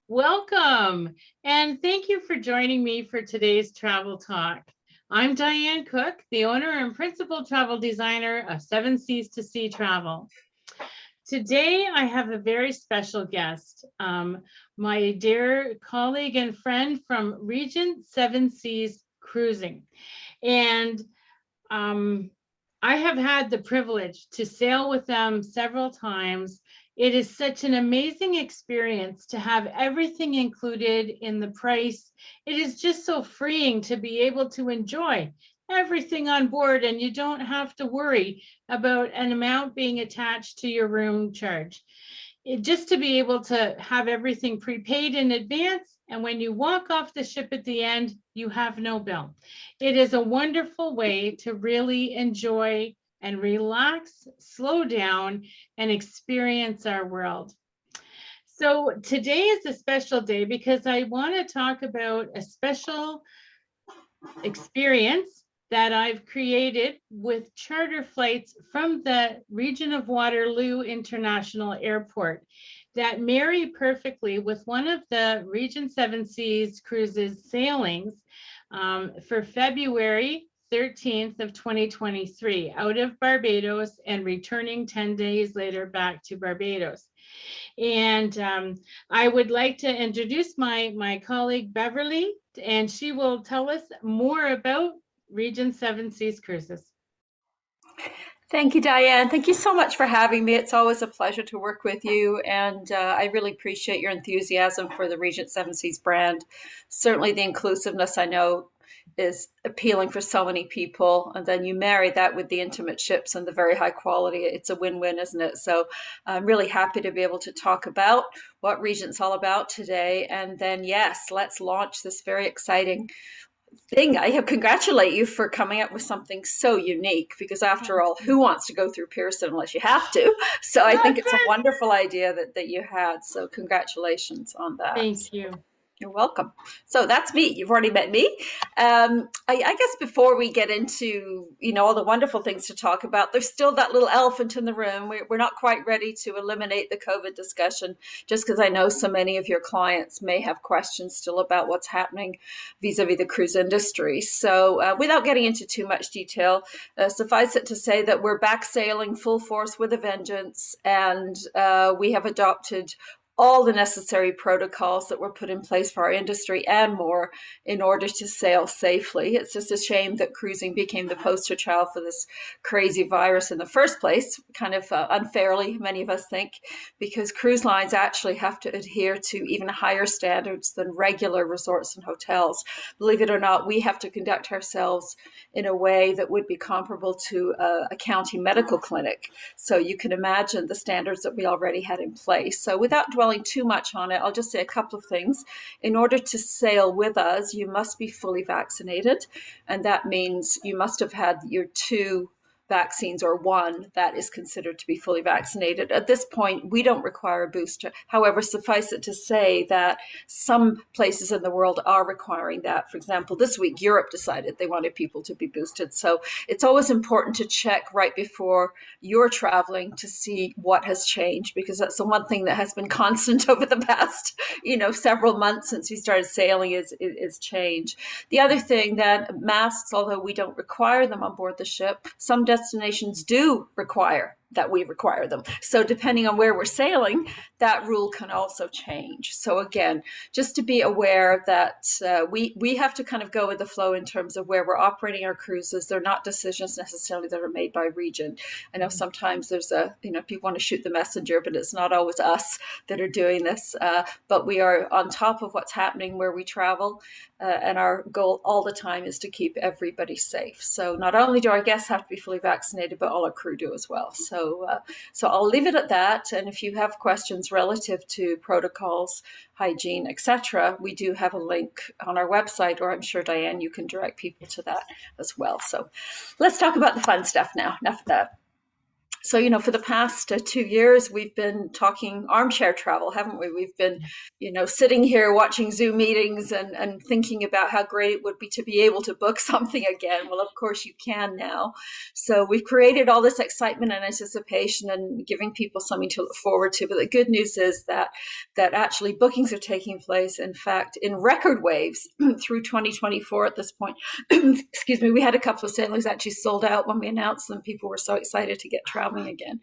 Welcome, and thank you for joining me for today's travel talk. I'm Diane Cook, the owner and principal travel designer of Seven Seas to Sea Travel. Today, I have a very special guest, my dear colleague and friend from Regent Seven Seas Cruising. And I have had the privilege to sail with them several times. It is such an amazing experience to have everything included in the price. It is just so freeing to be able to enjoy everything on board, and you don't have to worry about an amount being attached to your room charge. Just to be able to have everything prepaid in advance, and when you walk off the ship at the end, you have no bill. It is a wonderful way to really enjoy and relax, slow down, and experience our world. So today is a special day because I want to talk about a special experience that I've created with charter flights from the region of Waterloo International Airport that marry perfectly with one of the Regent Seven Seas Cruises sailings for February 13th of 2023 out of Barbados and returning 10 days later back to Barbados. And I would like to introduce my colleague Beverly, and she will tell us more about Regent Seven Seas Cruises. Thank you, Diane. Thank you so much for having me. It's always a pleasure to work with you, and I really appreciate your enthusiasm for the Regent Seven Seas brand. Certainly the inclusiveness, I know, is appealing for so many people, and then you marry that with the intimate ships and the very high quality. It's a win-win, isn't it? So I'm really happy to be able to talk about what Regent's all about today, and then yes, let's launch this very exciting thing. I have congratulate you for coming up with something so unique, because after all, who wants to go through Pearson unless you have to? So I think it's a wonderful idea that you had. So congratulations on that. Thank you. You're welcome. So that's me. You've already met me. I guess before we get into, all the wonderful things to talk about, there's still that little elephant in the room. We're not quite ready to eliminate the COVID discussion, just because I know so many of your clients may have questions still about what's happening vis-a-vis the cruise industry. So without getting into too much detail, suffice it to say that we're back sailing full force with a vengeance, and we have adopted all the necessary protocols that were put in place for our industry and more in order to sail safely. It's just a shame that cruising became the poster child for this crazy virus in the first place, kind of unfairly, many of us think, because cruise lines actually have to adhere to even higher standards than regular resorts and hotels. Believe it or not, we have to conduct ourselves in a way that would be comparable to a county medical clinic. So you can imagine the standards that we already had in place. So without dwelling too much on it, I'll just say a couple of things. In order to sail with us, you must be fully vaccinated, and that means you must have had your 2 vaccines or 1 that is considered to be fully vaccinated. At this point, we don't require a booster. However, suffice it to say that some places in the world are requiring that. For example, this week, Europe decided they wanted people to be boosted. So it's always important to check right before you're traveling to see what has changed, because that's the one thing that has been constant over the past, several months since we started sailing is change. The other thing, that masks, although we don't require them on board the ship, some destinations do require that we require them. So depending on where we're sailing, that rule can also change. So again, just to be aware that we have to kind of go with the flow in terms of where we're operating our cruises. They're not decisions necessarily that are made by Regent. I know sometimes there's people want to shoot the messenger, but it's not always us that are doing this. But we are on top of what's happening where we travel. And our goal all the time is to keep everybody safe. So not only do our guests have to be fully vaccinated, but all our crew do as well. So I'll leave it at that. And if you have questions relative to protocols, hygiene, etc., we do have a link on our website, or I'm sure, Diane, you can direct people to that as well. So let's talk about the fun stuff now. Enough of that. So, for the past 2 years, we've been talking armchair travel, haven't we? We've been, sitting here watching Zoom meetings and thinking about how great it would be to be able to book something again. Well, of course you can now. So we've created all this excitement and anticipation and giving people something to look forward to. But the good news is that actually bookings are taking place, in fact, in record waves through 2024 at this point. Excuse me, we had a couple of sailings actually sold out when we announced them. People were so excited to get traveling again.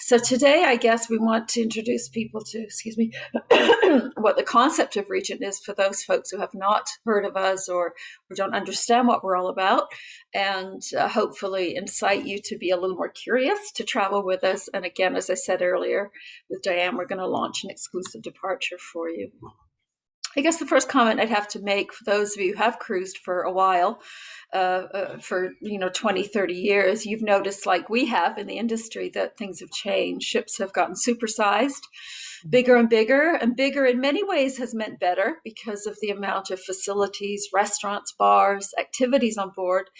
So today, I guess we want to introduce people to, what the concept of Regent is for those folks who have not heard of us or don't understand what we're all about, and hopefully incite you to be a little more curious to travel with us. And again, as I said earlier, with Diane, we're going to launch an exclusive departure for you. I guess the first comment I'd have to make for those of you who have cruised for a while, for 20, 30 years, you've noticed, like we have in the industry, that things have changed. Ships have gotten supersized, bigger and bigger, and bigger in many ways has meant better because of the amount of facilities, restaurants, bars, activities on board.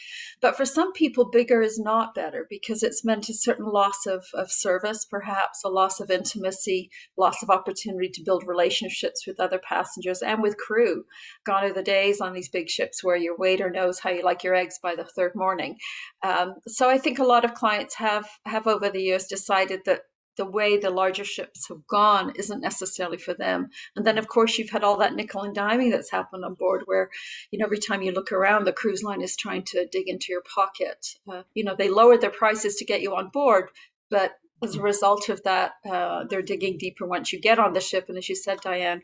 But for some people, bigger is not better because it's meant a certain loss of service, perhaps a loss of intimacy, loss of opportunity to build relationships with other passengers and with crew. Gone are the days on these big ships where your waiter knows how you like your eggs by the third morning. So I think a lot of clients have over the years decided that the way the larger ships have gone isn't necessarily for them. And then, of course, you've had all that nickel and diming that's happened on board where, every time you look around, the cruise line is trying to dig into your pocket. They lowered their prices to get you on board, but as a result of that, they're digging deeper once you get on the ship. And as you said, Diane,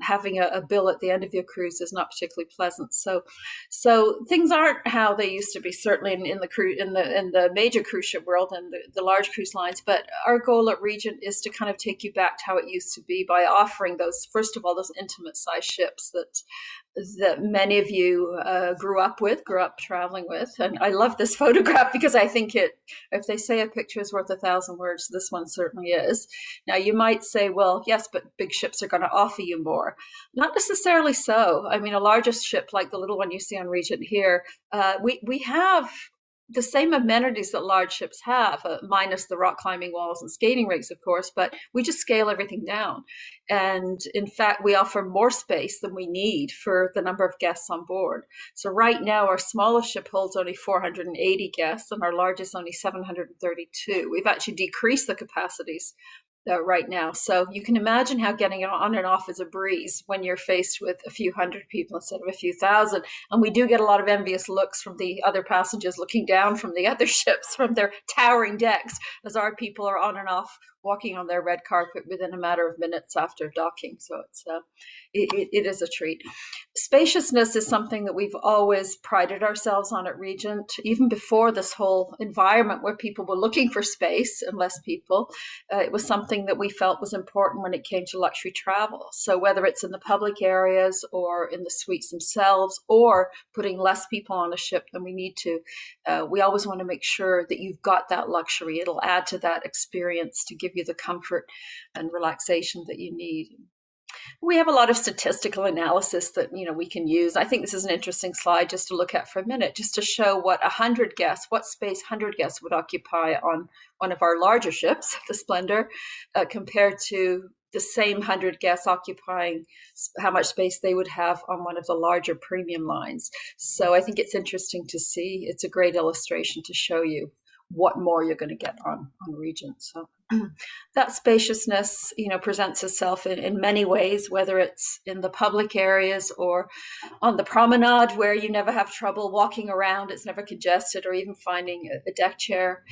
having a bill at the end of your cruise is not particularly pleasant. So things aren't how they used to be, certainly in the major cruise ship world and the large cruise lines. But our goal at Regent is to kind of take you back to how it used to be by offering those, first of all, those intimate size ships that many of you grew up traveling with. And I love this photograph because I think if they say a picture is worth 1,000 words, this one certainly is. Now, you might say, well, yes, but big ships are going to offer you more. Not necessarily so. I mean, a larger ship like the little one you see on Regent here, we have the same amenities that large ships have, minus the rock climbing walls and skating rinks, of course, but we just scale everything down. And in fact, we offer more space than we need for the number of guests on board. So right now, our smallest ship holds only 480 guests and our largest only 732. We've actually decreased the capacities right now. So you can imagine how getting it on and off is a breeze when you're faced with a few hundred people instead of a few thousand. And we do get a lot of envious looks from the other passengers looking down from the other ships from their towering decks as our people are on and off walking on their red carpet within a matter of minutes after docking. So it is a treat. Spaciousness is something that we've always prided ourselves on at Regent, even before this whole environment where people were looking for space and less people. It was something that we felt was important when it came to luxury travel. So whether it's in the public areas or in the suites themselves or putting less people on a ship than we need to, we always want to make sure that you've got that luxury. It'll add to that experience to give you the comfort and relaxation that you need. We have a lot of statistical analysis that we can use. I think this is an interesting slide just to look at for a minute, just to show what space 100 guests would occupy on one of our larger ships, the Splendor, compared to the same 100 guests occupying how much space they would have on one of the larger premium lines. So I think it's interesting to see. It's a great illustration to show you what more you're going to get on Regent. So that spaciousness, presents itself in many ways, whether it's in the public areas or on the promenade where you never have trouble walking around. It's never congested, or even finding a deck chair.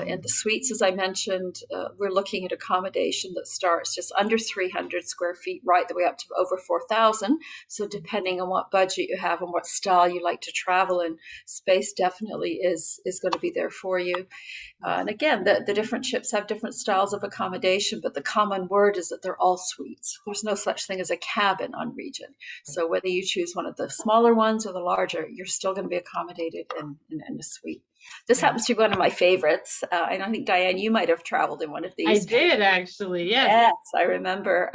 In the suites, as I mentioned, we're looking at accommodation that starts just under 300 square feet, right the way up to over 4,000. So depending on what budget you have and what style you like to travel in, space definitely is going to be there for you. And again, the different ships have different styles of accommodation, but the common word is that they're all suites. There's no such thing as a cabin on Regent. So whether you choose one of the smaller ones or the larger, you're still going to be accommodated in a suite. This happens to be one of my favorites. And I think, Diane, you might have traveled in one of these. I did, actually, yes. Yes, I remember.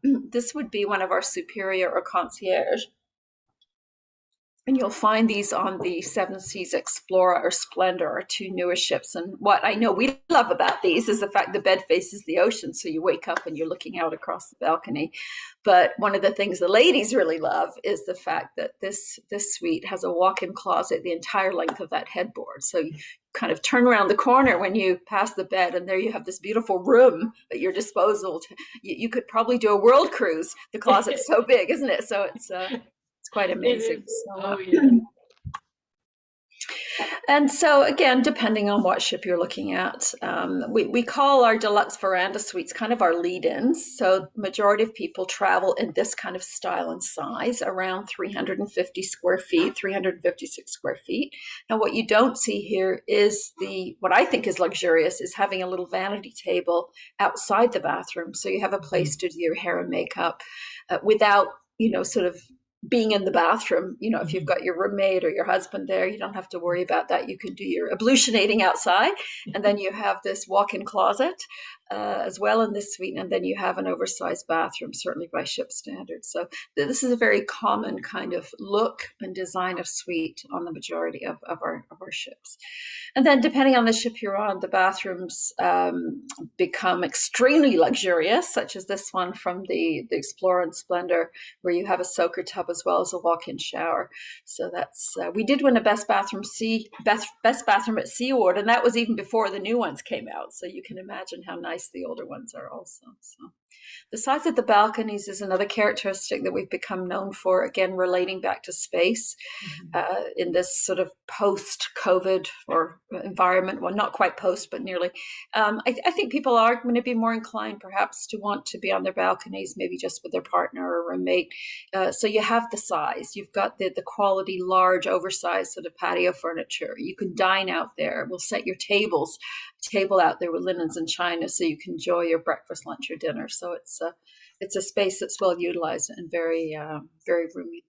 This would be one of our superior or concierge. And you'll find these on the Seven Seas Explorer or Splendor, our two newest ships. And what I know we love about these is the fact the bed faces the ocean. So you wake up and you're looking out across the balcony. But one of the things the ladies really love is the fact that this suite has a walk-in closet the entire length of that headboard. So you kind of turn around the corner when you pass the bed, and there you have this beautiful room at your disposal. You could probably do a world cruise. The closet's so big, isn't it? So it's quite amazing. Oh, yeah. And so again, depending on what ship you're looking at, we call our deluxe veranda suites kind of our lead-ins. So majority of people travel in this kind of style and size, around 350 square feet, 356 square feet. Now, what you don't see here is what I think is luxurious is having a little vanity table outside the bathroom. So you have a place to do your hair and makeup without, sort of being in the bathroom. If you've got your roommate or your husband there, you don't have to worry about that. You can do your ablutionating outside, and then you have this walk-in closet as well in this suite, and then you have an oversized bathroom, certainly by ship standards. So this is a very common kind of look and design of suite on the majority of our ships. And then depending on the ship you're on, the bathrooms become extremely luxurious, such as this one from the Explorer and Splendor, where you have a soaker tub as well as a walk-in shower. So that's we did win a best bathroom at Sea award, and that was even before the new ones came out. So you can imagine how nice the older ones are also. So the size of the balconies is another characteristic that we've become known for, again, relating back to space in this sort of post-COVID or environment. Well, not quite post, but nearly. I think people are going to be more inclined perhaps to want to be on their balconies, maybe just with their partner or roommate. So you have the size. You've got the quality, large, oversized sort of patio furniture. You can dine out there. We'll set your table out there with linens and china so you can enjoy your breakfast, lunch, or dinner. So it's a space that's well utilized and very very roomy.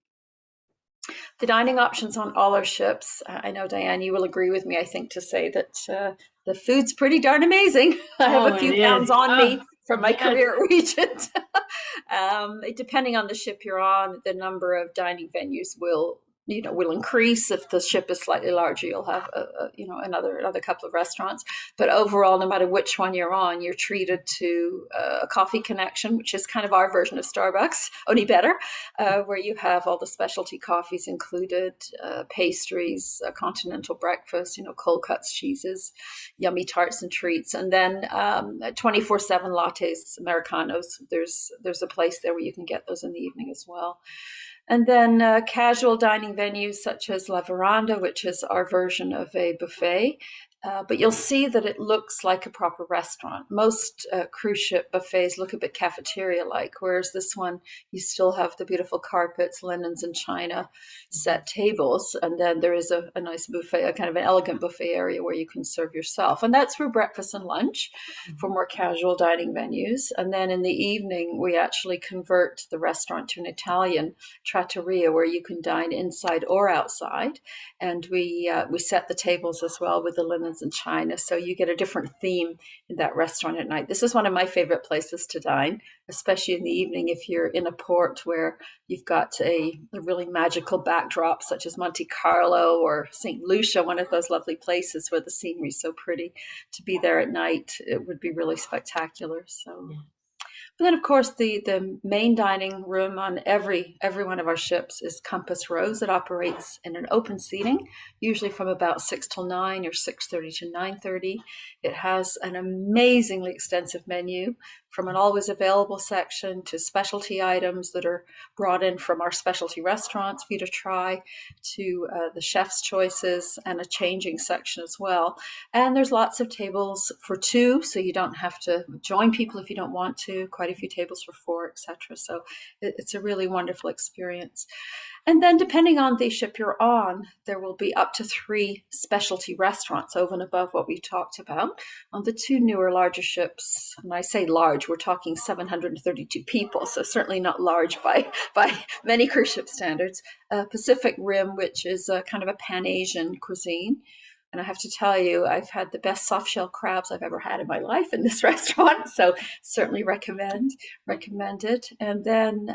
The dining options on all our ships, I know, Diane, you will agree with me, I think, to say that the food's pretty darn amazing. I have a few pounds on me from my career at Regent. Depending on the ship you're on, the number of dining venues will increase. If the ship is slightly larger, you'll have another couple of restaurants. But overall, no matter which one you're on, you're treated to a coffee connection, which is kind of our version of Starbucks, only better, where you have all the specialty coffees included, pastries, a continental breakfast, cold cuts, cheeses, yummy tarts and treats, and then 24/7 lattes, Americanos. There's a place there where you can get those in the evening as well. And then casual dining venues such as La Veranda, which is our version of a buffet. But you'll see that it looks like a proper restaurant. Most cruise ship buffets look a bit cafeteria-like, whereas this one, you still have the beautiful carpets, linens, and china set tables. And then there is a nice buffet, a kind of an elegant buffet area where you can serve yourself. And that's for breakfast and lunch for more casual dining venues. And then in the evening, we actually convert the restaurant to an Italian trattoria where you can dine inside or outside. And we set the tables as well with the linen and china, so you get a different theme in that restaurant at night. This is one of my favorite places to dine, especially in the evening if you're in a port where you've got a really magical backdrop such as Monte Carlo or St. Lucia, one of those lovely places where the scenery is so pretty. To be there at night, it would be really spectacular. So yeah. But then, of course, the main dining room on every one of our ships is Compass Rose. It operates in an open seating, usually from about 6 till 9 or 6:30 to 9:30. It has an amazingly extensive menu, from an always available section to specialty items that are brought in from our specialty restaurants for you to try, to the chef's choices, and a changing section as well. And there's lots of tables for two, so you don't have to join people if you don't want to, quite a few tables for four, etc. So it's a really wonderful experience. And then depending on the ship you're on, there will be up to 3 specialty restaurants over and above what we've talked about. On the 2 newer, larger ships, and I say large, we're talking 732 people, so certainly not large by many cruise ship standards. Pacific Rim, which is a kind of a Pan-Asian cuisine. And I have to tell you, I've had the best soft shell crabs I've ever had in my life in this restaurant. So certainly recommend it. And then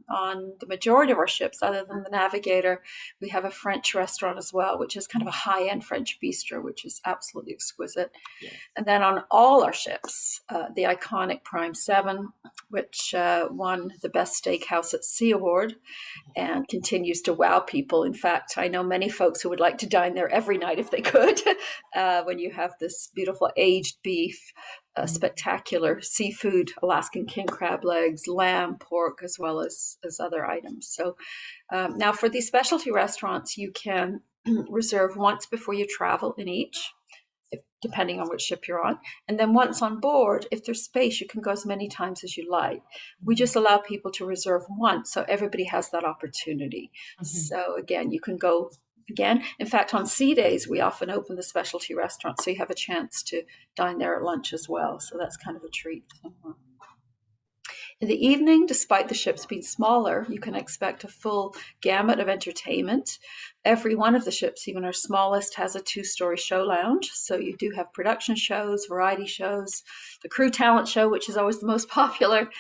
on the majority of our ships, other than the Navigator, we have a French restaurant as well, which is kind of a high-end French bistro, which is absolutely exquisite. Yes. And then on all our ships, the iconic Prime 7, which won the Best Steakhouse at Sea Award and continues to wow people. In fact, I know many folks who would like to dine there every night if they could, when you have this beautiful aged beef, spectacular seafood, Alaskan king crab legs, lamb, pork, as well as other items. So now for these specialty restaurants, you can reserve once before you travel in each, depending on which ship you're on. And then once on board, if there's space, you can go as many times as you like. We just allow people to reserve once, so everybody has that opportunity. Mm-hmm. So again, you can go again. In fact, on sea days, we often open the specialty restaurant, so you have a chance to dine there at lunch as well. So that's kind of a treat. In the evening, despite the ships being smaller, you can expect a full gamut of entertainment. Every one of the ships, even our smallest, has a 2-story show lounge. So you do have production shows, variety shows, the crew talent show, which is always the most popular,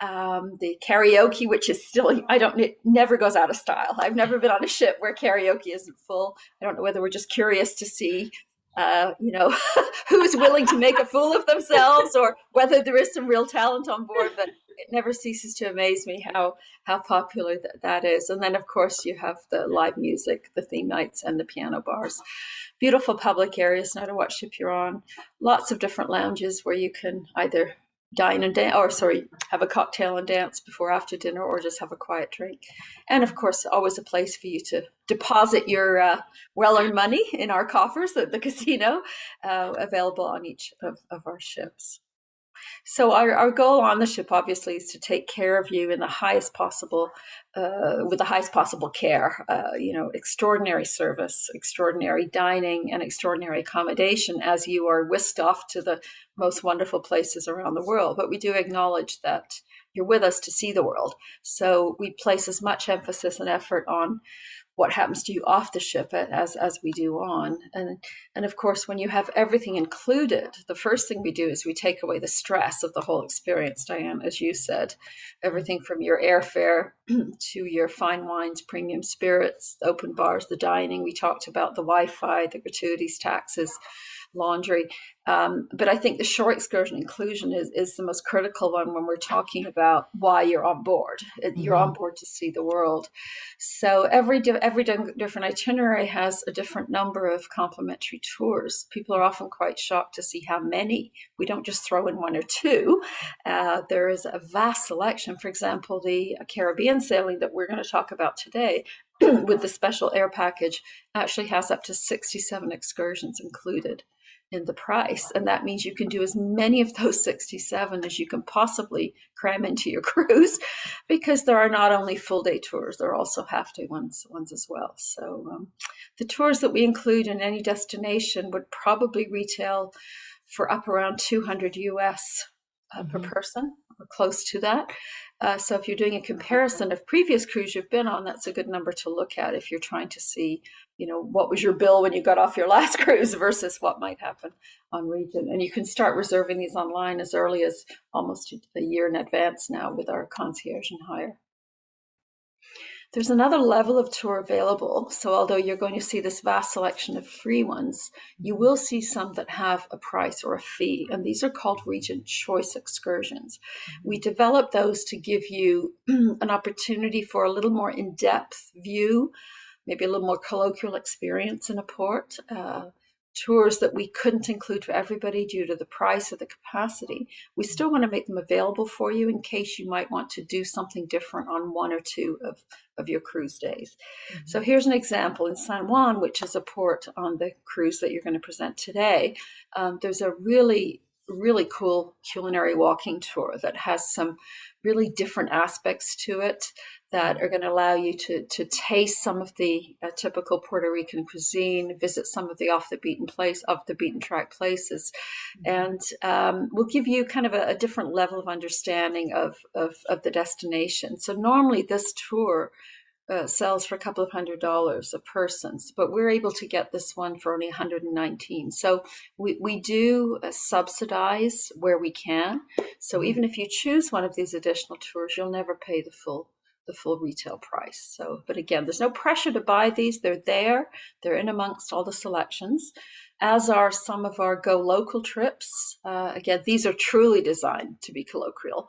the karaoke, which is still, it never goes out of style. I've never been on a ship where karaoke isn't full. I don't know whether we're just curious to see who's willing to make a fool of themselves or whether there is some real talent on board, but it never ceases to amaze me how popular that is. And then, of course, you have the live music, the theme nights, and the piano bars. Beautiful public areas, no matter what ship you're on. Lots of different lounges where you can either dine and dance, have a cocktail and dance before after dinner, or just have a quiet drink. And of course, always a place for you to deposit your well-earned money in our coffers at the casino, available on each of our ships. So our goal on the ship, obviously, is to take care of you in the highest possible, with the highest possible care. Extraordinary service, extraordinary dining, and extraordinary accommodation as you are whisked off to the most wonderful places around the world. But we do acknowledge that you're with us to see the world. So we place as much emphasis and effort on what happens to you off the ship as we do on. And of course, when you have everything included, the first thing we do is we take away the stress of the whole experience, Diane, as you said, everything from your airfare to your fine wines, premium spirits, the open bars, the dining. We talked about the Wi-Fi, the gratuities, taxes, laundry. But I think the shore excursion inclusion is the most critical one when we're talking about why you're on board. You're on board to see the world. So every different itinerary has a different number of complimentary tours. People are often quite shocked to see how many. We don't just throw in 1 or 2. There is a vast selection. For example, the Caribbean sailing that we're going to talk about today with the special air package actually has up to 67 excursions included in the price. And that means you can do as many of those 67 as you can possibly cram into your cruise, because there are not only full day tours, there are also half day ones as well. So the tours that we include in any destination would probably retail for up around $200 US per person, or close to that. So if you're doing a comparison of previous cruise you've been on, that's a good number to look at if you're trying to see, what was your bill when you got off your last cruise versus what might happen on Regent. And you can start reserving these online as early as almost a year in advance now with our concierge and hire. There's another level of tour available. So although you're going to see this vast selection of free ones, you will see some that have a price or a fee. And these are called Regent Choice Excursions. We developed those to give you an opportunity for a little more in-depth view, maybe a little more colloquial experience in a port. Tours that we couldn't include for everybody due to the price or the capacity. We still want to make them available for you in case you might want to do something different on 1 or 2 of your cruise days. So here's an example in San Juan, which is a port on the cruise that you're going to present today. There's a really cool culinary walking tour that has some really different aspects to it that are going to allow you to taste some of the typical Puerto Rican cuisine, visit some of the off the beaten track places, and we'll give you kind of a different level of understanding of the destination. So normally this tour sells for a couple of $100 a person, but we're able to get this one for only 119. So we do subsidize where we can. So even if you choose one of these additional tours, you'll never pay the full retail price. So, but again, there's no pressure to buy these. They're there. They're in amongst all the selections, as are some of our Go Local trips. Again, these are truly designed to be colloquial.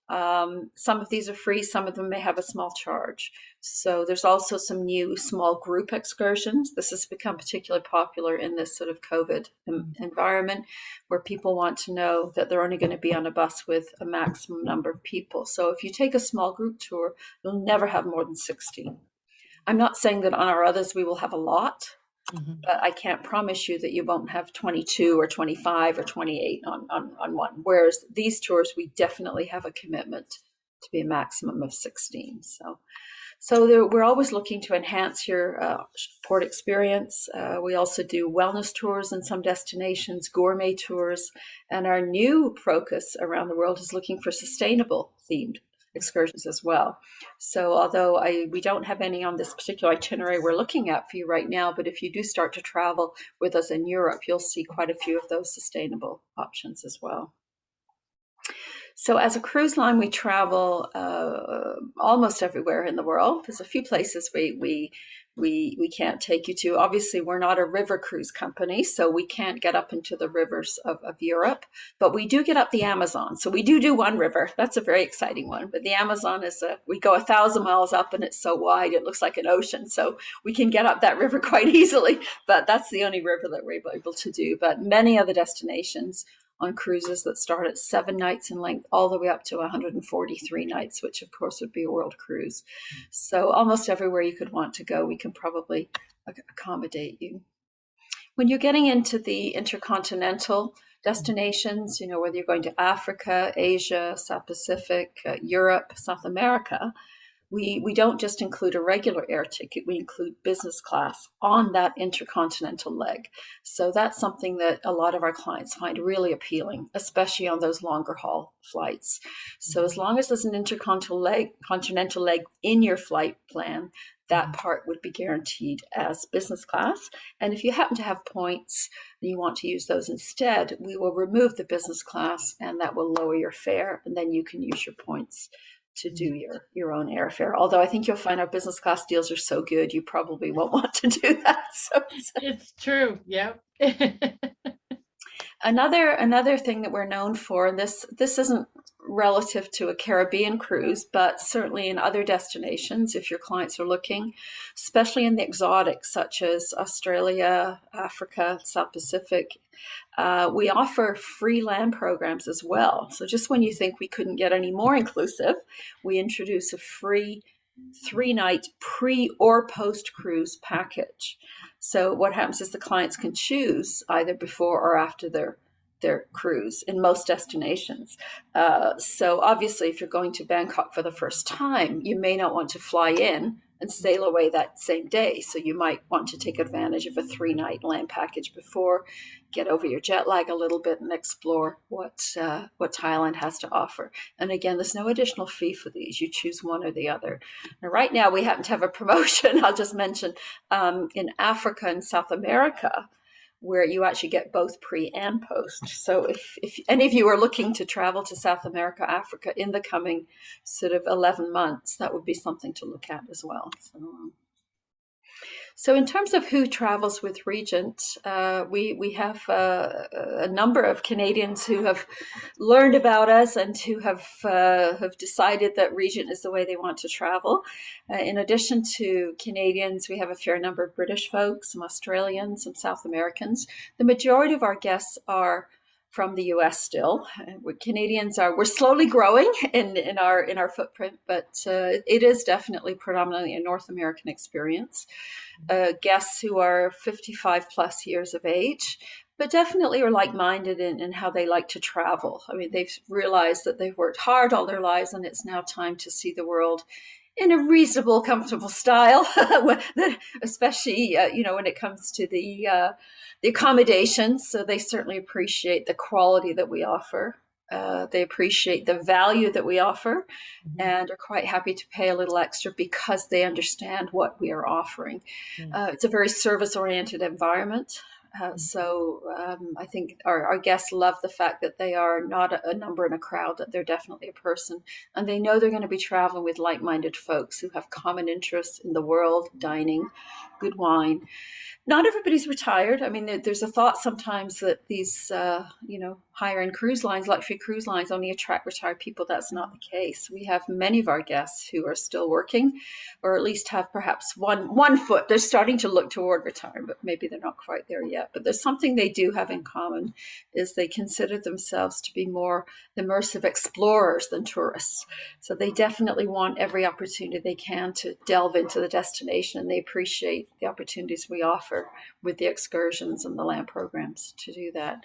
Some of these are free, some of them may have a small charge. So there's also some new small group excursions. This has become particularly popular in this sort of COVID environment, where people want to know that they're only going to be on a bus with a maximum number of people. So if you take a small group tour, you'll never have more than 16. I'm not saying that on our others we will have a lot, but I can't promise you that you won't have 22 or 25 or 28 on one. Whereas these tours, we definitely have a commitment to be a maximum of 16. So we're always looking to enhance your port experience. We also do wellness tours in some destinations, gourmet tours, and our new focus around the world is looking for sustainable themed excursions as well. So although we don't have any on this particular itinerary we're looking at for you right now, but if you do start to travel with us in Europe, you'll see quite a few of those sustainable options as well. So as a cruise line, we travel almost everywhere in the world. There's a few places we can't take you to. Obviously, we're not a river cruise company, so we can't get up into the rivers of Europe, but we do get up the Amazon. So we do one river. That's a very exciting one. But the Amazon is we go 1,000 miles up, and it's so wide, it looks like an ocean. So we can get up that river quite easily, but that's the only river that we're able to do. But many other destinations on cruises that start at 7 nights in length all the way up to 143 nights, which of course would be a world cruise. So almost everywhere you could want to go, we can probably accommodate you. When you're getting into the intercontinental destinations, whether you're going to Africa, Asia, South Pacific, Europe, South America, we don't just include a regular air ticket, we include business class on that intercontinental leg. So that's something that a lot of our clients find really appealing, especially on those longer haul flights. So as long as there's an continental leg in your flight plan, that part would be guaranteed as business class. And if you happen to have points and you want to use those instead, we will remove the business class and that will lower your fare, and then you can use your points to do your own airfare. Although I think you'll find our business class deals are so good, you probably won't want to do that. So it's true. Yep. Another thing that we're known for, and this isn't relative to a Caribbean cruise, but certainly in other destinations, if your clients are looking, especially in the exotics such as Australia, Africa, South Pacific, we offer free land programs as well. So just when you think we couldn't get any more inclusive, we introduce a free 3-night pre or post cruise package. So what happens is the clients can choose either before or after their cruise in most destinations. So obviously, if you're going to Bangkok for the first time, you may not want to fly in and sail away that same day. So you might want to take advantage of a 3-night land package before, get over your jet lag a little bit, and explore what Thailand has to offer. And again, there's no additional fee for these. You choose one or the other. Now, right now, we happen to have a promotion, I'll just mention, in Africa and South America, where you actually get both pre and post. So if any of you are looking to travel to South America, Africa in the coming sort of 11 months, that would be something to look at as well. So in terms of who travels with Regent, we have a number of Canadians who have learned about us and who have decided that Regent is the way they want to travel. In addition to Canadians, we have a fair number of British folks, some Australians, some South Americans. The majority of our guests are from the US still. We're slowly growing in our footprint, but it is definitely predominantly a North American experience. Guests who are 55 plus years of age, but definitely are like-minded in how they like to travel. I mean, they've realized that they've worked hard all their lives, and it's now time to see the world in a reasonable, comfortable style, especially when it comes to the accommodations. So they certainly appreciate the quality that we offer. They appreciate the value that we offer Mhm. and are quite happy to pay a little extra because they understand what we are offering. Yes. It's a very service-oriented environment. I think our guests love the fact that they are not a number in a crowd, that they're definitely a person. And they know they're going to be traveling with like-minded folks who have common interests in the world, dining, good wine. Not everybody's retired. I mean, there's a thought sometimes that these, higher end cruise lines, luxury cruise lines, only attract retired people. That's not the case. We have many of our guests who are still working, or at least have perhaps one foot. They're starting to look toward retirement, but maybe they're not quite there yet. But there's something they do have in common, is they consider themselves to be more immersive explorers than tourists. So they definitely want every opportunity they can to delve into the destination, and they appreciate the opportunities we offer with the excursions and the land programs to do that.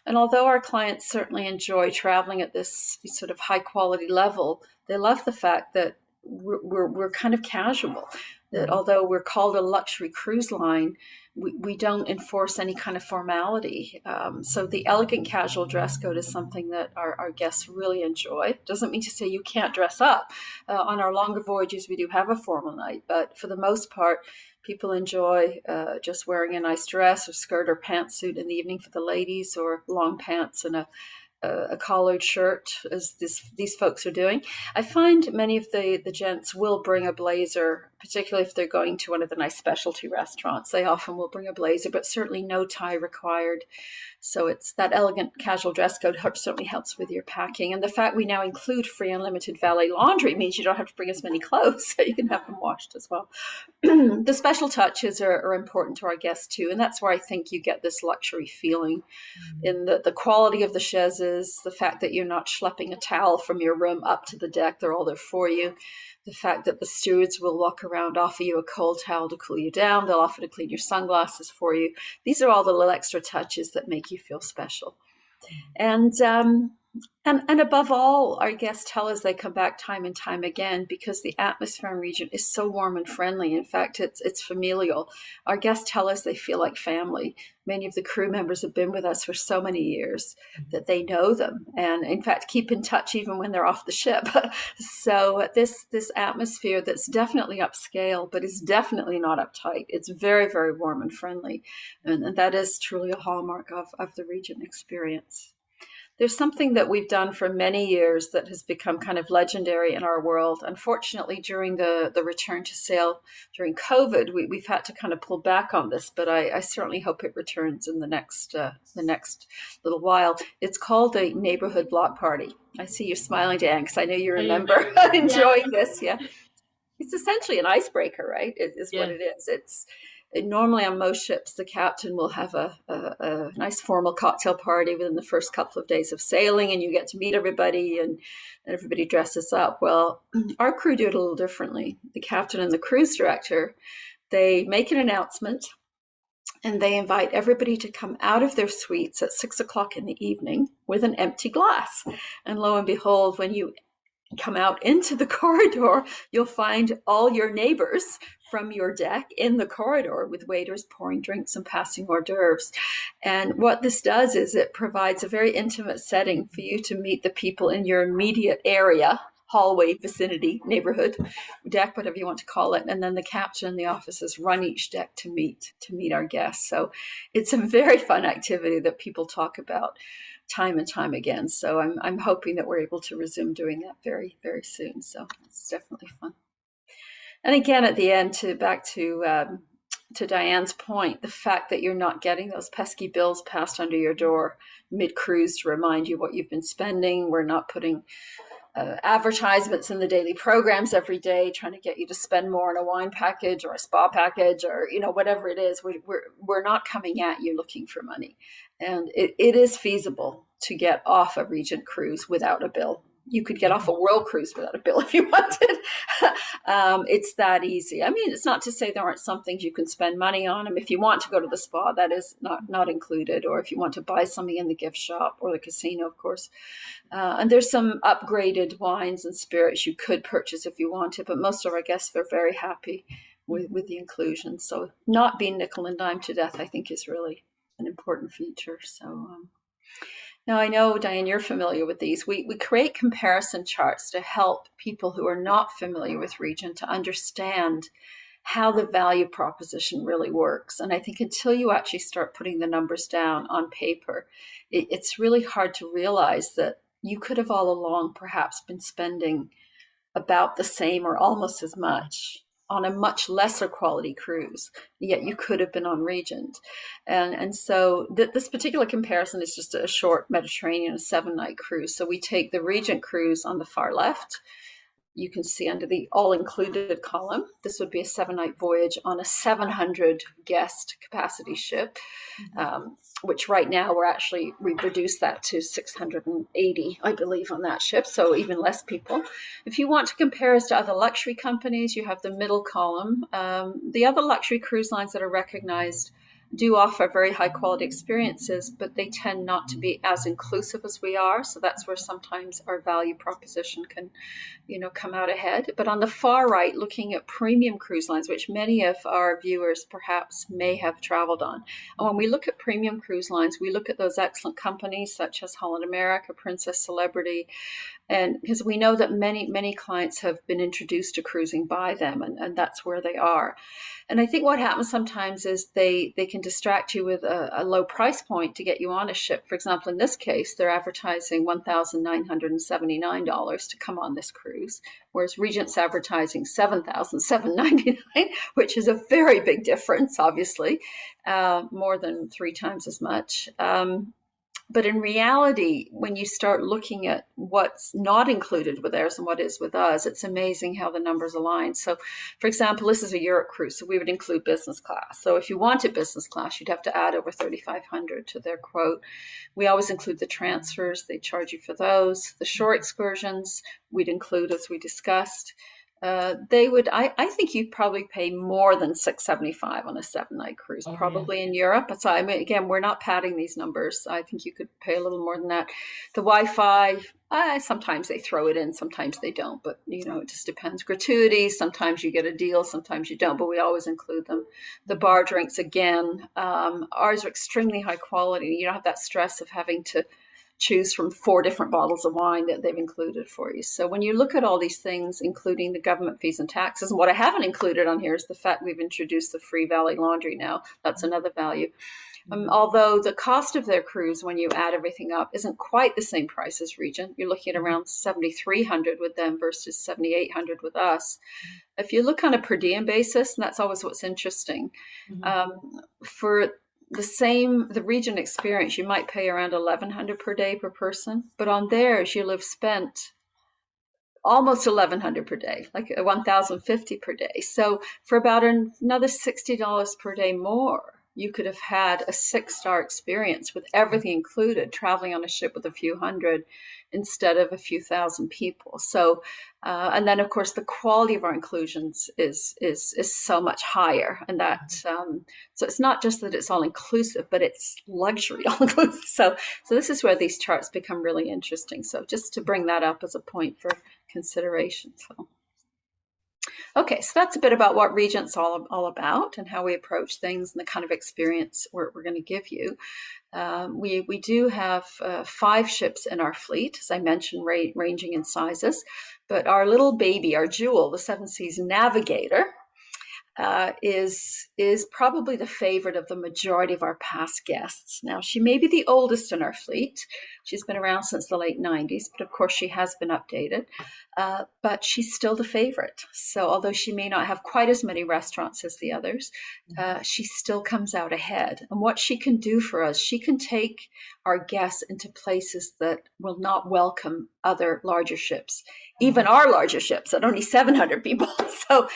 And although our clients certainly enjoy traveling at this sort of high quality level, they love the fact that we're kind of casual. That although we're called a luxury cruise line, we don't enforce any kind of formality. So the elegant casual dress code is something that our guests really enjoy. Doesn't mean to say you can't dress up. On our longer voyages, we do have a formal night, but for the most part, people enjoy just wearing a nice dress or skirt or pantsuit in the evening for the ladies, or long pants and a collared shirt, as these folks are doing. I find many of the gents will bring a blazer, particularly if they're going to one of the nice specialty restaurants. They often will bring a blazer, but certainly no tie required. So it's that elegant casual dress code certainly helps with your packing. And the fact we now include free unlimited valet laundry means you don't have to bring as many clothes, so you can have them washed as well. The special touches are important to our guests too. And that's where I think you get this luxury feeling in the quality of the chaises, the fact that you're not schlepping a towel from your room up to the deck. They're all there for you. The fact that the stewards will walk around, offer you a cold towel to cool you down. They'll offer to clean your sunglasses for you. These are all the little extra touches that make you feel special. And above all, our guests tell us they come back time and time again because the atmosphere in Regent is so warm and friendly. In fact, it's familial. Our guests tell us they feel like family. Many of the crew members have been with us for so many years that they know them, and in fact keep in touch even when they're off the ship. So this atmosphere that's definitely upscale, but is definitely not uptight. It's very, very warm and friendly, and that is truly a hallmark of the Regent experience. There's something that we've done for many years that has become kind of legendary in our world. Unfortunately, during the return to sail during COVID, we've had to kind of pull back on this, but I certainly hope it returns in the next little while. It's called a neighborhood block party. I see you smiling, Dan, because I know you remember enjoying this. Yeah. It's essentially an icebreaker, right? It is what it is. Normally on most ships, the captain will have a nice formal cocktail party within the first couple of days of sailing, and you get to meet everybody, and everybody dresses up. Well, our crew do it a little differently. The captain and the cruise director, they make an announcement, and they invite everybody to come out of their suites at 6 o'clock in the evening with an empty glass. And lo and behold, when you come out into the corridor, you'll find all your neighbors from your deck in the corridor with waiters pouring drinks and passing hors d'oeuvres. And what this does is it provides a very intimate setting for you to meet the people in your immediate area, hallway, vicinity, neighborhood, deck, whatever you want to call it. And then the captain and the officers run each deck to meet our guests. So it's a very fun activity that people talk about time and time again. So I'm hoping that we're able to resume doing that very, very soon. So it's definitely fun. And again, at the end, back to Diane's point, the fact that you're not getting those pesky bills passed under your door mid-cruise to remind you what you've been spending. We're not putting advertisements in the daily programs every day trying to get you to spend more on a wine package or a spa package, or whatever it is. We're not coming at you looking for money. And it is feasible to get off a Regent cruise without a bill. You could get off a world cruise without a bill if you wanted. It's that easy. I mean, it's not to say there aren't some things you can spend money on. If you want to go to the spa, that is not included. Or if you want to buy something in the gift shop or the casino, of course. And there's some upgraded wines and spirits you could purchase if you wanted. But most of our guests are very happy with the inclusion. So not being nickel and dime to death, I think, is really an important feature. So Now, I know, Diane, you're familiar with these. We create comparison charts to help people who are not familiar with Regent to understand how the value proposition really works. And I think until you actually start putting the numbers down on paper, it's really hard to realize that you could have all along perhaps been spending about the same or almost as much on a much lesser quality cruise, yet you could have been on Regent. And so this particular comparison is just a short Mediterranean, a 7-night cruise. So we take the Regent cruise on the far left. You can see under the all-included column, this would be a 7-night voyage on a 700 guest capacity ship, which right now we've reduced that to 680, I believe, on that ship. So even less people. If you want to compare us to other luxury companies, you have the middle column. The other luxury cruise lines that are recognized do offer very high quality experiences, but they tend not to be as inclusive as we are. So that's where sometimes our value proposition can, come out ahead. But on the far right, looking at premium cruise lines, which many of our viewers perhaps may have traveled on. And when we look at premium cruise lines, we look at those excellent companies such as Holland America, Princess Celebrity, and because we know that many clients have been introduced to cruising by them, and that's where they are. And I think what happens sometimes is they can distract you with a low price point to get you on a ship. For example, in this case, they're advertising $1,979 to come on this cruise, whereas Regent's advertising $7,799, which is a very big difference, obviously, more than 3 times as much. But in reality, when you start looking at what's not included with theirs and what is with us, it's amazing how the numbers align. So, for example, this is a Europe cruise, so we would include business class. So if you wanted business class, you'd have to add over $3,500 to their quote. We always include the transfers. They charge you for those. The shore excursions, we'd include, as we discussed. I think you'd probably pay more than $675 on a 7-night cruise, probably in Europe. So I mean, again, we're not padding these numbers. I think you could pay a little more than that. The Wi-Fi, sometimes they throw it in, sometimes they don't, but it just depends. Gratuities, sometimes you get a deal, sometimes you don't, but we always include them. The bar drinks, again, ours are extremely high quality. You don't have that stress of having to choose from 4 different bottles of wine that they've included for you. So when you look at all these things, including the government fees and taxes, and what I haven't included on here is the fact we've introduced the free valet laundry now. That's another value. Although the cost of their cruise, when you add everything up, isn't quite the same price as Regent. You're looking at around $7,300 with them versus $7,800 with us. If you look on a per diem basis, and that's always what's interesting, for the Regent experience, you might pay around $1,100 per day per person, but on theirs you'll have spent almost $1,100 per day, like $1,050 per day. So for about another $60 per day more, you could have had a 6-star experience with everything included, traveling on a ship with a few hundred instead of a few thousand people. So, and then of course the quality of our inclusions is so much higher, and that so it's not just that it's all inclusive, but it's luxury all inclusive. So this is where these charts become really interesting. So just to bring that up as a point for consideration. So. Okay, so that's a bit about what Regent's all about and how we approach things and the kind of experience we're going to give you. We do have 5 ships in our fleet, as I mentioned, ranging in sizes. But our little baby, our jewel, the Seven Seas Navigator, is probably the favorite of the majority of our past guests. Now, she may be the oldest in our fleet. She's been around since the late 90s, but of course she has been updated. But she's still the favorite. So although she may not have quite as many restaurants as the others, she still comes out ahead. And what she can do for us, she can take our guests into places that will not welcome other larger ships, even our larger ships at only 700 people. So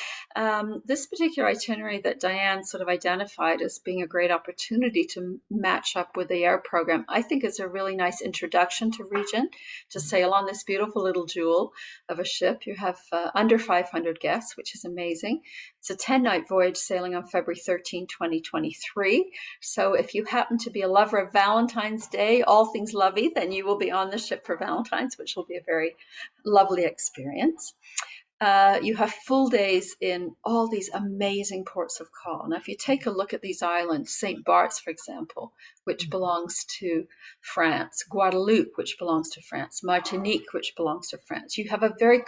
this particular itinerary that Diane sort of identified as being a great opportunity to match up with the air program, I think is a really nice introduction to Regent, to sail on this beautiful little jewel of a ship. You have under 500 guests, which is amazing. It's a 10-night voyage sailing on February 13, 2023. So if you happen to be a lover of Valentine's Day, all things lovey, then you will be on the ship for Valentine's, which will be a very lovely experience. You have full days in all these amazing ports of call. Now, if you take a look at these islands, St. Bart's, for example, which belongs to France, Guadeloupe, which belongs to France, Martinique, which belongs to France, you have a very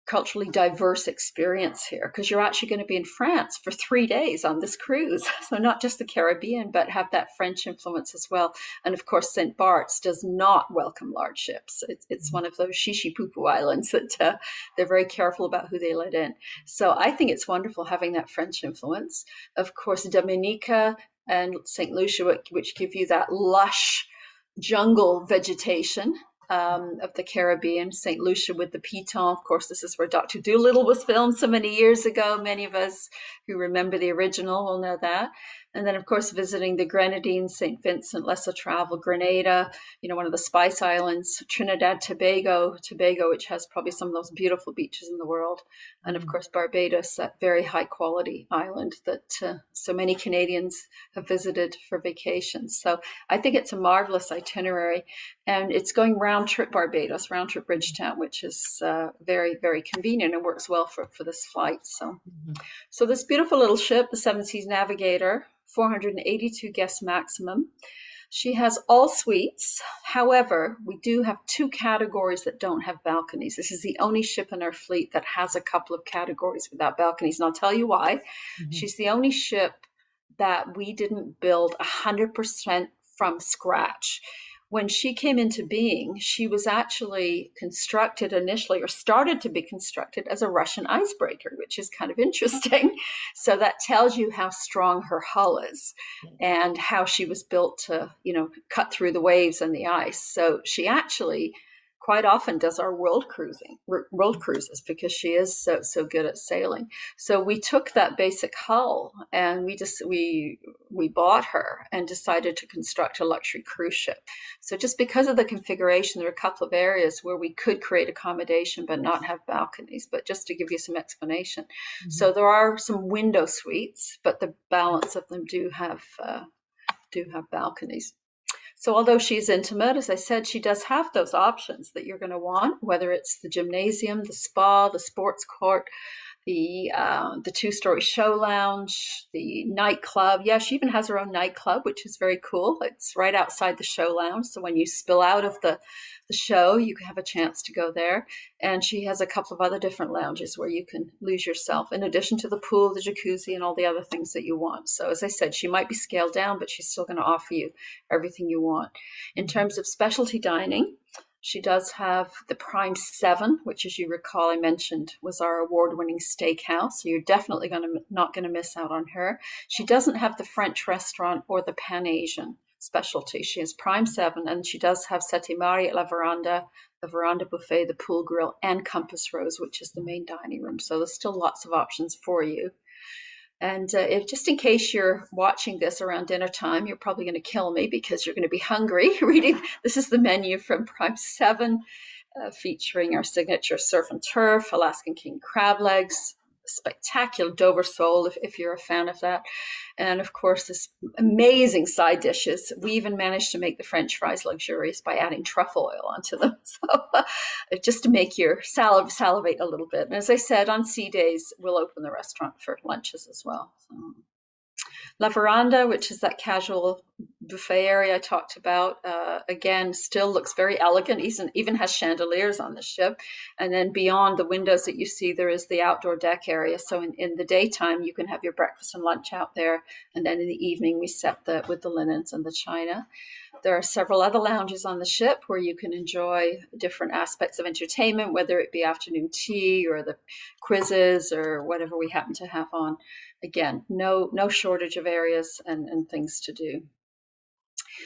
culturally diverse experience here, because you're actually going to be in France for 3 days on this cruise. So not just the Caribbean, but have that French influence as well. And of course, St. Bart's does not welcome large ships. It's one of those shishi pupu islands that they're very careful about who they let in. So I think it's wonderful having that French influence. Of course, Dominica and St. Lucia, which give you that lush jungle vegetation of the Caribbean. St. Lucia with the piton. Of course, this is where Dr. Dolittle was filmed so many years ago. Many of us who remember the original will know that. And then, of course, visiting the Grenadines, St. Vincent, Les Travel, Grenada, one of the Spice Islands, Trinidad, Tobago, which has probably some of those beautiful beaches in the world. And of course, Barbados, that very high quality island that so many Canadians have visited for vacations. So I think it's a marvelous itinerary. And it's going round trip Barbados, round trip Bridgetown, which is very, very convenient and works well for this flight. So this beautiful little ship, the Seven Seas Navigator, 482 guests maximum. She has all suites. However, we do have 2 categories that don't have balconies. This is the only ship in our fleet that has a couple of categories without balconies. And I'll tell you why. She's the only ship that we didn't build 100% from scratch. When she came into being, she was actually constructed initially, or started to be constructed, as a Russian icebreaker, which is kind of interesting. So that tells you how strong her hull is and how she was built to, cut through the waves and the ice. So she actually quite often does our world cruises, because she is so good at sailing. So we took that basic hull and we bought her and decided to construct a luxury cruise ship. So just because of the configuration, there are a couple of areas where we could create accommodation but not have balconies. But just to give you some explanation, so there are some window suites, but the balance of them do have balconies. So although she's intimate, as I said, she does have those options that you're going to want, whether it's the gymnasium, the spa, the sports court, the 2-story show lounge, the nightclub. Yeah, she even has her own nightclub, which is very cool. It's right outside the show lounge. So when you spill out of the show, you can have a chance to go there. And she has a couple of other different lounges where you can lose yourself, in addition to the pool, the jacuzzi, and all the other things that you want. So as I said, she might be scaled down, but she's still going to offer you everything you want. In terms of specialty dining, she does have the Prime 7, which, as you recall, I mentioned was our award-winning steakhouse. So you're definitely not going to miss out on her. She doesn't have the French restaurant or the Pan-Asian specialty. She has Prime 7, and she does have Sette Mari at La Veranda, the Veranda buffet, the pool grill, and Compass Rose, which is the main dining room. So there's still lots of options for you. And if just in case you're watching this around dinner time, you're probably going to kill me because you're going to be hungry reading. This is the menu from Prime 7, featuring our signature surf and turf, Alaskan king crab legs, spectacular Dover sole if you're a fan of that. And of course, this amazing side dishes. We even managed to make the French fries luxurious by adding truffle oil onto them. So just to make your salivate a little bit. And as I said, on sea days, we'll open the restaurant for lunches as well. So, La Veranda, which is that casual buffet area I talked about, again, still looks very elegant, even has chandeliers on the ship. And then beyond the windows that you see, there is the outdoor deck area. So in the daytime, you can have your breakfast and lunch out there. And then in the evening, we set with the linens and the china. There are several other lounges on the ship where you can enjoy different aspects of entertainment, whether it be afternoon tea or the quizzes or whatever we happen to have on. Again, no shortage of areas and things to do.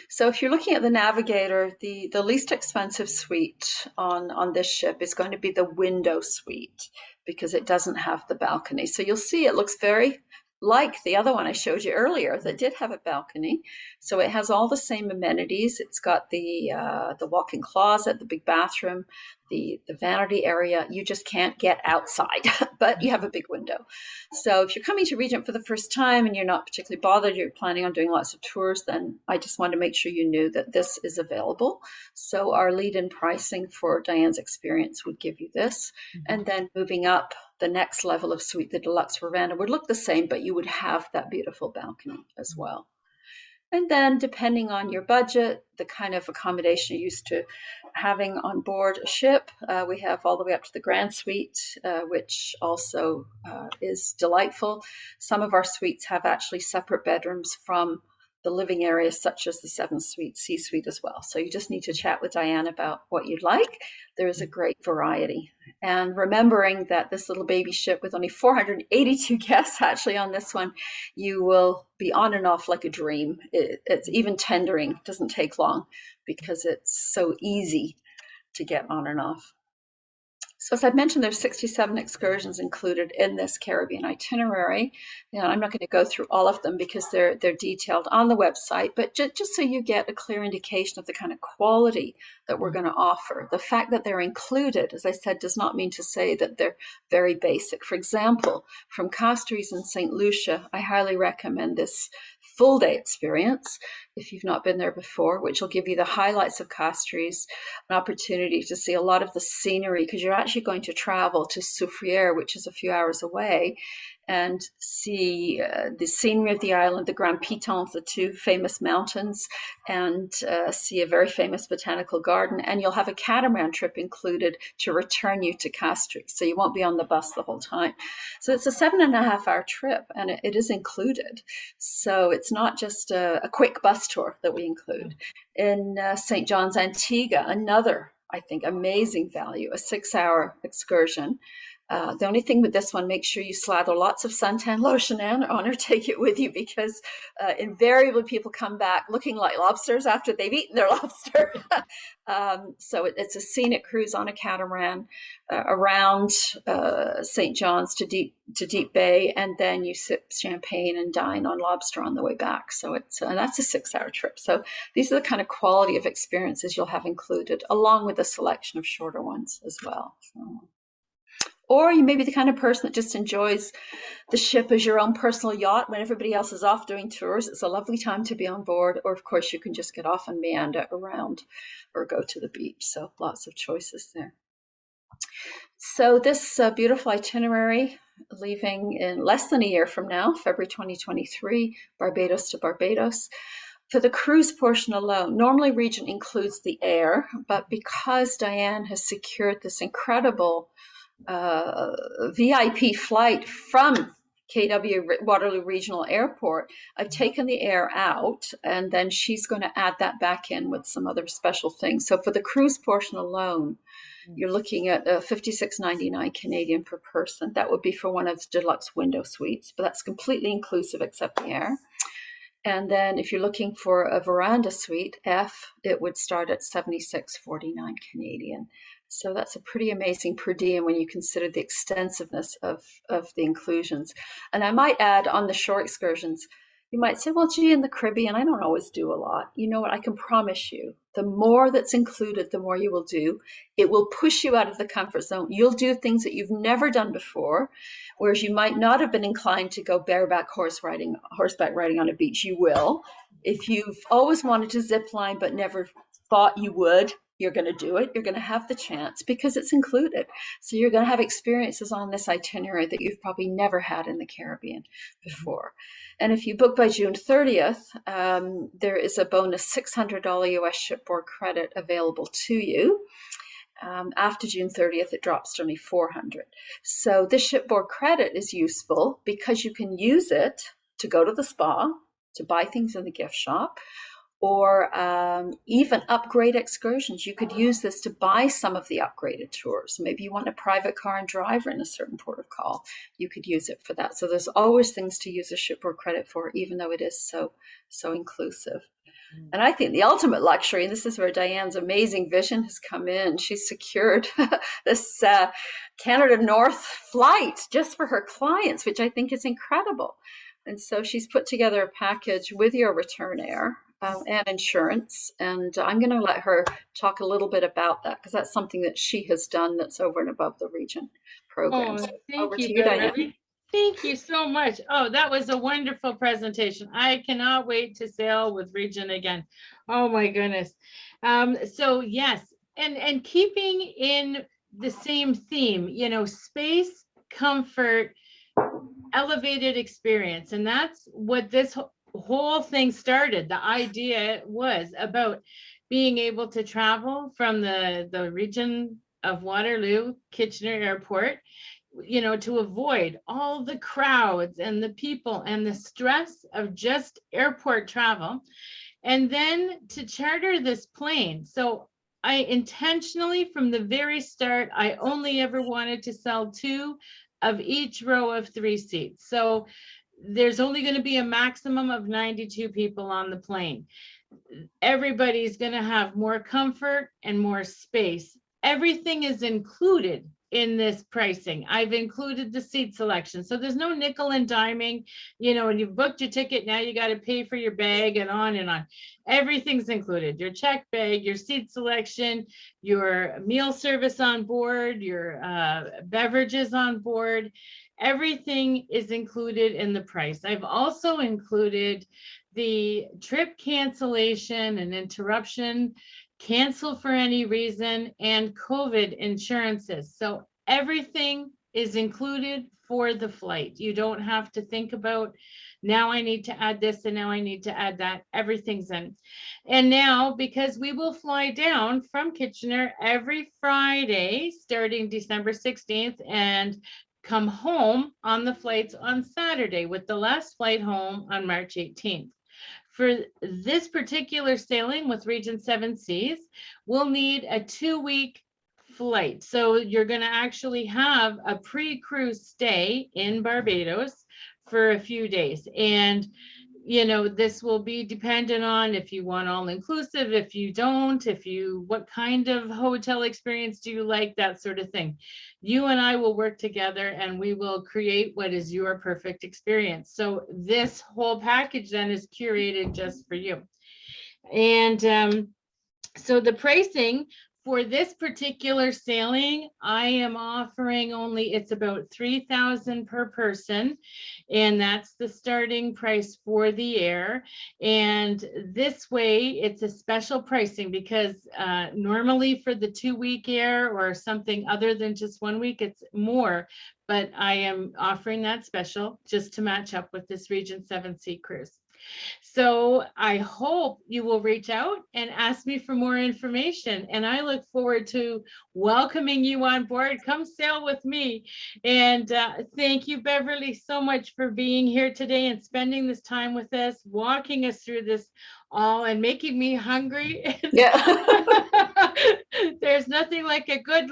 So if you're looking at the Navigator, the least expensive suite on this ship is going to be the window suite, because it doesn't have the balcony. So you'll see it looks very like the other one I showed you earlier that did have a balcony. So it has all the same amenities. It's got the walk-in closet, the big bathroom, the vanity area, you just can't get outside, but you have a big window. So if you're coming to Regent for the first time and you're not particularly bothered, you're planning on doing lots of tours, then I just want to make sure you knew that this is available. So our lead-in pricing for Diane's experience would give you this. And then moving up, the next level of suite, the deluxe veranda, would look the same, but you would have that beautiful balcony as well. And then depending on your budget, the kind of accommodation you're used to having on board a ship, we have all the way up to the Grand Suite, which also is delightful. Some of our suites have actually separate bedrooms from the living areas, such as the Seven Seas Suite as well. So you just need to chat with Diane about what you'd like. There is a great variety. And remembering that this little baby ship with only 482 guests actually on this one, you will be on and off like a dream. It's even tendering, it doesn't take long because it's so easy to get on and off. So as I mentioned, there's 67 excursions included in this Caribbean itinerary. And I'm not going to go through all of them because they're detailed on the website, but just so you get a clear indication of the kind of quality that we're going to offer. The fact that they're included, as I said, does not mean to say that they're very basic. For example, from Castries in St. Lucia, I highly recommend this full day experience if you've not been there before, which will give you the highlights of Castries, an opportunity to see a lot of the scenery, because you're actually going to travel to Soufriere, which is a few hours away, and see the scenery of the island, the Grand Pitons, the two famous mountains, and see a very famous botanical garden. And you'll have a catamaran trip included to return you to Castries. So you won't be on the bus the whole time. So it's a 7.5-hour trip, and it is included. So it's not just a quick bus tour that we include. In St. John's, Antigua, another, I think, amazing value, a 6-hour excursion. The only thing with this one, make sure you slather lots of suntan lotion on or take it with you, because invariably people come back looking like lobsters after they've eaten their lobster. So it's a scenic cruise on a catamaran around St. John's to Deep Bay, and then you sip champagne and dine on lobster on the way back. So that's a 6-hour trip. So these are the kind of quality of experiences you'll have included, along with a selection of shorter ones as well. So. Or you may be the kind of person that just enjoys the ship as your own personal yacht when everybody else is off doing tours. It's a lovely time to be on board. Or, of course, you can just get off and meander around or go to the beach. So lots of choices there. So this beautiful itinerary, leaving in less than a year from now, February 2023, Barbados to Barbados. For the cruise portion alone, normally Regent includes the air, but because Diane has secured this incredible VIP flight from KW Waterloo Regional Airport, I've taken the air out, and then she's going to add that back in with some other special things. So for the cruise portion alone, you're looking at $56.99 Canadian per person. That would be for one of the deluxe window suites, but that's completely inclusive except the air. And then if you're looking for a veranda suite, F, it would start at $76.49 Canadian. So that's a pretty amazing per diem when you consider the extensiveness of the inclusions. And I might add, on the shore excursions, you might say, well, gee, in the Caribbean, I don't always do a lot. You know what? I can promise you, the more that's included, the more you will do. It will push you out of the comfort zone. You'll do things that you've never done before, whereas you might not have been inclined to go bareback horseback riding on a beach. You will. If you've always wanted to zip line but never thought you would, you're going to do it. You're going to have the chance because it's included. So you're going to have experiences on this itinerary that you've probably never had in the Caribbean before. And if you book by June 30th, there is a bonus $600 US shipboard credit available to you. After June 30th, it drops to only $400. So this shipboard credit is useful because you can use it to go to the spa, to buy things in the gift shop, or even upgrade excursions. You could use this to buy some of the upgraded tours. Maybe you want a private car and driver in a certain port of call. You could use it for that. So there's always things to use a shipboard credit for, even though it is so inclusive. And I think the ultimate luxury, and this is where Diane's amazing vision has come in, she's secured this Canada North flight just for her clients, which I think is incredible. And so she's put together a package with your return air and insurance. And I'm going to let her talk a little bit about that because that's something that she has done that's over and above the Regent program. Oh, So over thank to you, you, Diane. Beverly. Thank you so much. Oh, that was a wonderful presentation. I cannot wait to sail with Regent again. Oh my goodness. So yes, and keeping in the same theme, you know, space, comfort, elevated experience. And that's what this whole thing started. The idea was about being able to travel from the region of Waterloo, Kitchener Airport, you know, to avoid all the crowds and the people and the stress of just airport travel, and then to charter this plane. So I intentionally, from the very start, I only ever wanted to sell 2 of each row of 3 seats. So there's only going to be a maximum of 92 people on the plane. Everybody's going to have more comfort and more space. Everything is included in this pricing. I've included the seat selection. So there's no nickel and diming, you know, and you've booked your ticket, now you got to pay for your bag and on and on. Everything's included, your check bag, your seat selection, your meal service on board, your beverages on board. Everything is included in the price. I've also included the trip cancellation and interruption, cancel for any reason, and COVID insurances. So everything is included for the flight. You don't have to think about, now I need to add this and now I need to add that. Everything's in. And now, because we will fly down from Kitchener every Friday starting December 16th and come home on the flights on Saturday, with the last flight home on March 18th. For this particular sailing with Regent Seven Seas, we'll need a 2-week flight. So you're going to actually have a pre-cruise stay in Barbados for a few days. And, you know, this will be dependent on if you want all inclusive, if you don't, what kind of hotel experience do you like, that sort of thing. You and I will work together and we will create what is your perfect experience. So this whole package then is curated just for you. And so the pricing for this particular sailing, I am offering only, it's about $3,000 per person, and that's the starting price for the air. And this way, it's a special pricing because normally for the 2-week air or something other than just 1 week, it's more. But I am offering that special just to match up with this Regent Seven Sea Cruise. So I hope you will reach out and ask me for more information. And I look forward to welcoming you on board. Come sail with me. And thank you, Beverly, so much for being here today and spending this time with us, walking us through this all and making me hungry. Yeah. There's nothing like a good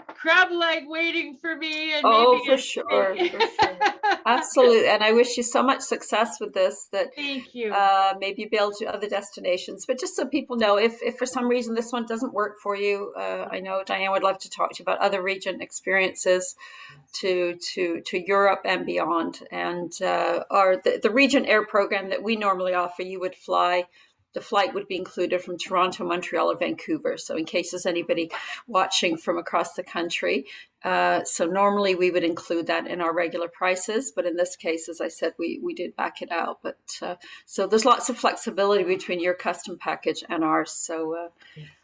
crab leg waiting for me. And Oh, maybe for sure, for sure. Absolutely. And I wish you so much success with this, that Thank you. maybe build to other destinations. But just so people know, if for some reason this one doesn't work for you, I know Diane would love to talk to you about other Regent experiences to Europe and beyond. And the Regent Air program that we normally offer, you would fly. The flight would be included from Toronto, Montreal, or Vancouver. So in case there's anybody watching from across the country. So normally we would include that in our regular prices. But in this case, as I said, we did back it out. But so there's lots of flexibility between your custom package and ours. So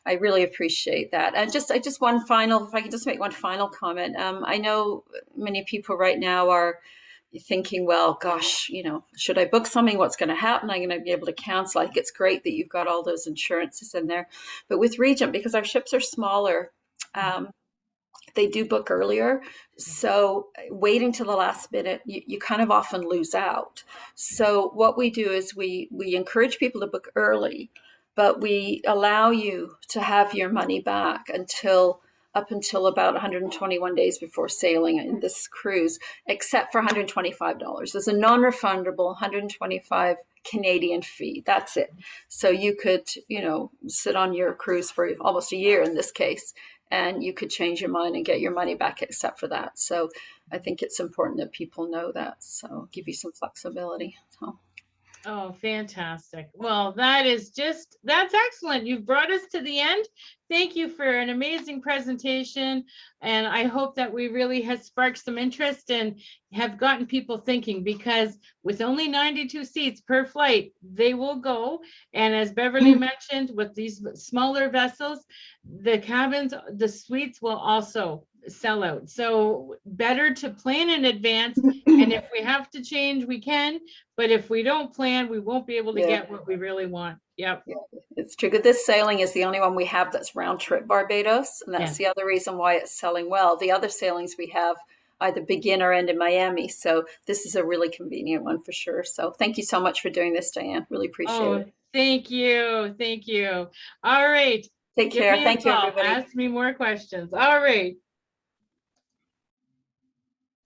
I really appreciate that. And just one final, if I can just make one final comment. I know many people right now are thinking, well, gosh, you know, should I book something? What's going to happen? I'm going to be able to cancel. I think it's great that you've got all those insurances in there. But with Regent, because our ships are smaller, they do book earlier. So waiting to the last minute, you kind of often lose out. So what we do is we encourage people to book early, but we allow you to have your money back up until about 121 days before sailing in this cruise, except for $125. There's a non-refundable 125 Canadian fee. That's it. So you could, you know, sit on your cruise for almost a year in this case, and you could change your mind and get your money back except for that. So I think it's important that people know that. So give you some flexibility. So Oh, fantastic. Well, that's excellent. You've brought us to the end. Thank you for an amazing presentation. And I hope that we really have sparked some interest and have gotten people thinking, because with only 92 seats per flight, they will go. And as Beverly mentioned, with these smaller vessels, the cabins, the suites will also sell out. So better to plan in advance. And if we have to change, we can. But if we don't plan, we won't be able to Yeah. get what we really want. Yep. Yeah, it's true. This sailing is the only one we have that's round trip Barbados, and that's the other reason why it's selling well. The other sailings we have either begin or end in Miami, so this is a really convenient one for sure. So thank you so much for doing this, Diane. Really appreciate it. Thank you. Thank you. All right. Take Give care. me a Thank you, call. everybody. Ask me more questions. All right.